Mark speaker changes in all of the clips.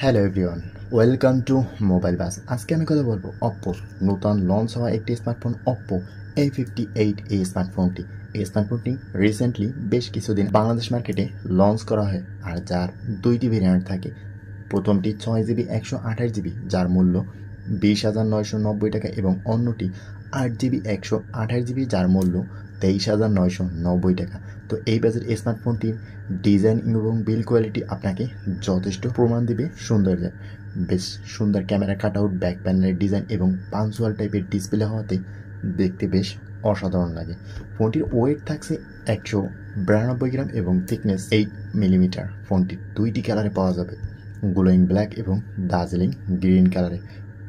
Speaker 1: Hello everyone, welcome to mobile bus. আজকে আমি কথা বলবো অপ্পোর নতুন লঞ্চ হওয়া একটি স্মার্টফোন অপ্পো A58 এই স্মার্টফোনটি। এই স্মার্টফোনটি রিসেন্টলি বেশ কিছুদিন বাংলাদেশ মার্কেটে লঞ্চ করা হয়, আর যার দুইটি ভেরিয়েন্ট থাকে। প্রথমটি 6GB 128GB, যার মূল্য 20,990 টাকা, এবং অন্যটি 8GB 128GB, যার মূল্য 23,990 টাকা। তো এই বাজেট স্মার্টফোনটির ডিজাইন এবং বিল কোয়ালিটি আপনাকে যথেষ্ট প্রমাণ দিবে সৌন্দর্য। বেশ সুন্দর ক্যামেরা কাটআউট, ব্যাক প্যানেলের ডিজাইন এবং পাঞ্চুয়াল টাইপের ডিসপ্লে হওয়াতে দেখতে বেশ অসাধারণ লাগে। ফোনটির ওয়েট থাকছে 192 গ্রাম এবং থিকনেস 8 মিলিমিটার। ফোনটির দুইটি কালারে পাওয়া যাবে, গ্লোয়িং ব্ল্যাক এবং দার্জিলিং গ্রিন কালারে।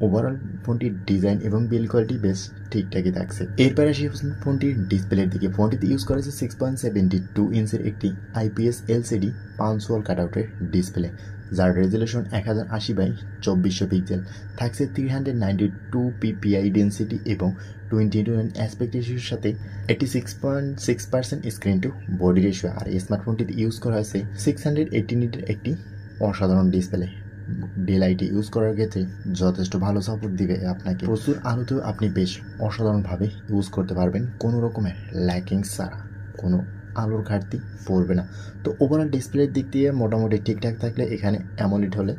Speaker 1: ওভারঅল ফোনটির ডিজাইন এবং বিল কোয়ালিটি বেশ ঠিকঠাকই থাকছে। এরপরে আসি ফোনটির ডিসপ্লের দিকে। ফোনটিতে ইউজ করেছে 6.72 ইঞ্চের একটি IPS LCD পাঞ্চুয়াল কাটআউটের ডিসপ্লে, যার রেজুলেশন 1080x2400 পিক্সেল। থাকছে 392 ppi ডেন্সিটি এবং 20:9 অ্যাসপেক্ট রেশিওর সাথে 86.6% স্ক্রিন টু বডি রেশিও। আর এই স্মার্টফোনটিতে ইউজ করা হয়েছে 680 নিটের একটি অসাধারণ ডিসপ্লে। ডেলাইটে ইউজ করার ক্ষেত্রে যথেষ্ট ভালো সাপোর্ট দিবে আপনাকে। প্রচুর আলোতেও আপনি বেশ অসাধারণভাবে ইউজ করতে পারবেন, কোনো রকমের ল্যাকিং ছাড়া, কোনো আলোর ঘাটতি পড়বে না। তো ওভারঅল ডিসপ্লের দিক দিয়ে মোটামুটি ঠিকঠাক থাকলে এখানে অ্যামোলেড হলে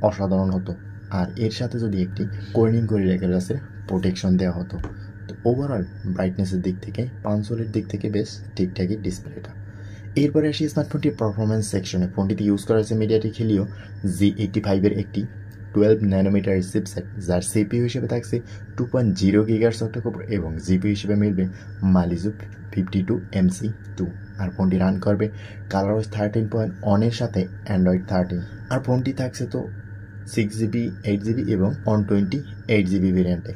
Speaker 1: অসাধারণ হতো, আর এর সাথে যদি একটি কোর্নিং গরিলা গ্লাসের প্রোটেকশন দেওয়া হতো। তো ওভারঅল ব্রাইটনেসের দিক থেকে, পাঞ্চুয়ালের দিক থেকে বেশ ঠিকঠাকই ডিসপ্লেটা। এরপরে আসি স্মার্টফোনটির পারফরমেন্স সেকশনে। ফোনটিতে ইউজ করা হয়েছে মিডিয়াটেক হিলিও G85 এর একটি 12 ন্যানোমিটার চিপসেট, যার CPU হিসেবে থাকছে 2.0 GHz অক্টাকোর এবং GPU হিসেবে মিলবে মালিজু 52MC2। আর ফোনটি রান করবে ColorOS 13.1 এর সাথে অ্যান্ড্রয়েড 13। আর ফোনটি থাকছে তো 6GB 8GB এবং 128GB ভেরিয়েন্টে।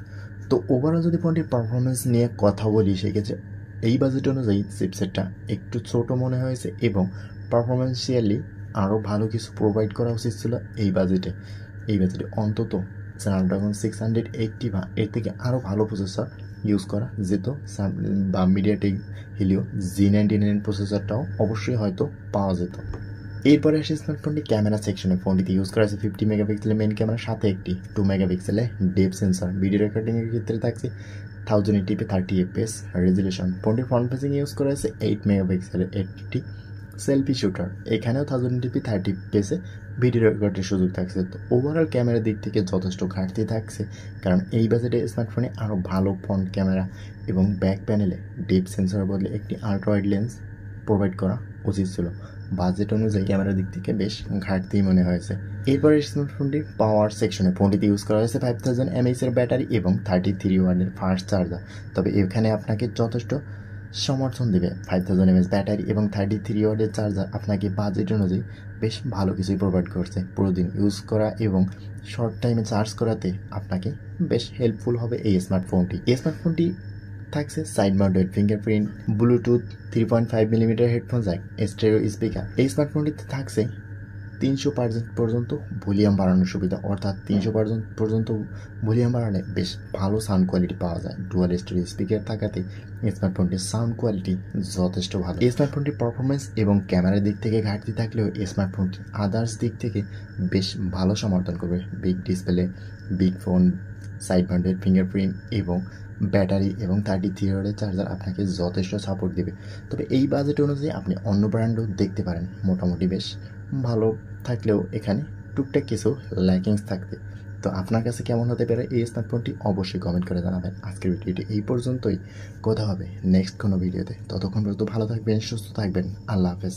Speaker 1: তো ওভারঅল যদি ফোনটির পারফরমেন্স নিয়ে কথা বলি, সেক্ষেত্রে এই বাজেট অনুযায়ী চিপসেটটা একটু ছোট মনে হয়েছে এবং পারফরমেন্সিয়ালি আরও ভালো কিছু প্রোভাইড করা উচিত ছিল এই বাজেটে। অন্তত স্ন্যাপড্রাগন 680 বা এর থেকে আরও ভালো প্রসেসর ইউজ করা যেত, বা মিডিয়াটেক হিলিও G99 প্রসেসরটাও অবশ্যই হয়তো পাওয়া যেত। এরপরে আসে স্মার্টফোনটি ক্যামেরা সেকশনে। ফোনটিতে ইউজ করা আছে 50 মেগাপিক্সেলের মেইন ক্যামেরার সাথে একটি 2 মেগাপিক্সেলের ডেপথ সেন্সর। ভিডিও রেকর্ডিংয়ের ক্ষেত্রে থাকছে 1080p 30fps রেজুলেশন। ফোনটির ফ্রন্ট ফেসিং ইউজ করা আছে 8 মেগাপিক্সেলের একটি সেলফি শুটার। এখানেও 1080p 30fps ভিডিও রেকর্ডের সুযোগ থাকছে। তো ওভারঅল ক্যামেরার দিক থেকে যথেষ্ট ঘাটতি থাকছে, কারণ এই বাজেটে স্মার্টফোনে আরও ভালো ফ্রন্ট ক্যামেরা এবং ব্যাক প্যানেলে ডেপথ সেন্সরের বদলে একটি আল্ট্রা ওয়াইড লেন্স প্রোভাইড করা উচিত ছিল। বাজেট অনুযায়ী ক্যামেরার দিক থেকে বেশ ঘাটতি মনে হয়েছে। এরপরে স্মার্টফোনটির পাওয়ার সেকশনে। ফোনটিতে ইউজ করা হয়েছে 5000 mAh এর ব্যাটারি এবং 33 ওয়াটের ফাস্ট চার্জার। তবে এখানে আপনাকে যথেষ্ট সমর্থন দেবে 5000 mAh ব্যাটারি এবং 33 ওয়াটের চার্জার। আপনাকে বাজেট অনুযায়ী বেশ ভালো কিছুই প্রোভাইড করছে। প্রতিদিন ইউজ করা এবং শর্ট টাইমে চার্জ করাতে আপনাকে বেশ হেল্পফুল হবে এই স্মার্টফোনটি থাকছে side mounted fingerprint, Bluetooth 3.5 millimetre headphone Jack, stereo speaker. এই স্মার্টফোনটিতে থাকছে 300% পর্যন্ত ভলিউম বাড়ানোর সুবিধা, অর্থাৎ 300% পর্যন্ত ভলিউম বাড়ালে বেশ ভালো সাউন্ড কোয়ালিটি পাওয়া যায়। ডুয়াল স্টেরিও স্পিকার থাকাতে স্মার্টফোনটির সাউন্ড কোয়ালিটি যথেষ্ট ভালো। এই স্মার্টফোনটির পারফরমেন্স এবং ক্যামেরার দিক থেকে ঘাটতি থাকলেও এই স্মার্টফোনটি আদার্স দিক থেকে বেশ ভালো সমর্থন করবে। Big display, big phone, side mounted fingerprint এবং ব্যাটারি এবং 33 ওয়াটের চার্জার আপনাকে যথেষ্ট সাপোর্ট দেবে। তবে এই বাজেট অনুযায়ী আপনি অন্য ব্র্যান্ডও দেখতে পারেন, মোটামুটি বেশ ভালো থাকলেও এখানে টুকটাক কিছু ল্যাকিংস থাকবে। তো আপনার কাছে কেমন হতে পারে এই স্মার্টফোনটি অবশ্যই কমেন্ট করে জানাবেন। আজকের ভিডিওটি এই পর্যন্তই, কথা হবে নেক্সট কোনো ভিডিওতে। ততক্ষণ পর্যন্ত ভালো থাকবেন, সুস্থ থাকবেন। আল্লাহ হাফেজ।